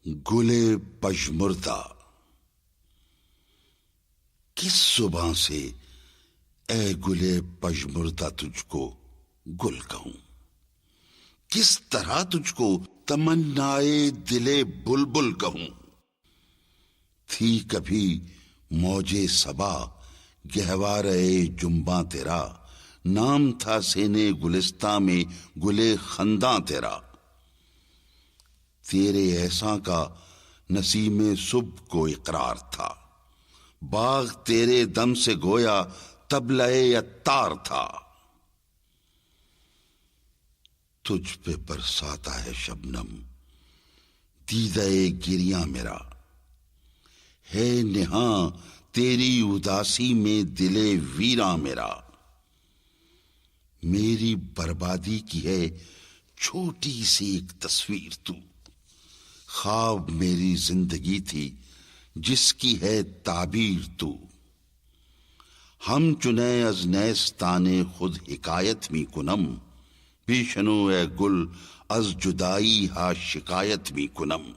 گلے پژمردہ، کس زباں سے اے گلے پژمردہ تجھ کو گل کہوں، کس طرح تجھ کو تمنائے دلے بلبل کہوں۔ تھی کبھی موجے صبا گہوارے جنباں تیرا، نام تھا سینے گلستاں میں گلے خنداں تیرا۔ تیرے احساں کا نسیم صبح کو اقرار تھا، باغ تیرے دم سے گویا طبلہ عطار تھا۔ تجھ پہ برساتا ہے شبنم دیدہ گریاں میرا، ہے نہاں تیری اداسی میں دل ویراں میرا۔ میری بربادی کی ہے چھوٹی سی ایک تصویر تو، خواب میری زندگی تھی جس کی ہے تعبیر تو۔ ہم چنے از نیستان خود حکایت می کنم، پیشنو اے گل از جدائی ہا شکایت می کنم۔